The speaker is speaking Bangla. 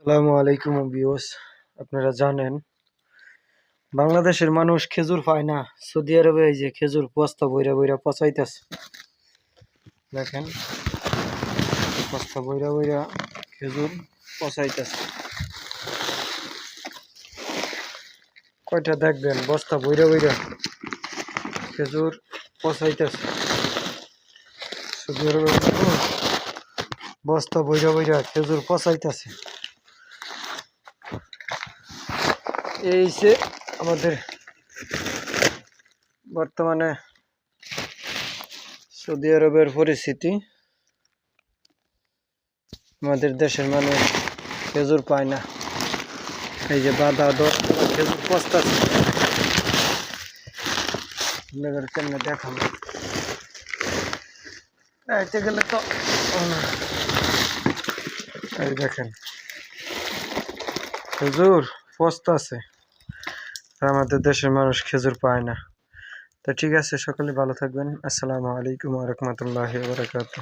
আসসালামু আলাইকুম ভিউয়ার্স। আপনারা জানেন বাংলাদেশের মানুষ খেজুর পায় না। সৌদি আরবে এই যে খেজুর বস্তা বইরা বইরা পচাইতেছে। দেখেন বস্তা বইরা বইরা খেজুর পচাইতেছে। কয়টা দেখবেন বস্তা বইরা বইরা খেজুর পচাইতেছে। সৌদি আরবে বস্তা বইরা বইরা খেজুর পচাইতেছে। এই যে আমাদের বর্তমানে সৌদি আরবের পরিস্থিতি। আমাদের দেশের মানুষ খেজুর পায় না। এই যে বাধা খেজুর পচতেছে। কেমনে দেখাবো, এতে গেলে তো এই দেখেন খেজুর পচতেছে। আমাদের দেশের মানুষ খেজুর পায় না। তো ঠিক আছে, সকলে ভালো থাকবেন। আসসালামু আলাইকুম ওয়া রাহমাতুল্লাহি ওয়া বারাকাতুহু।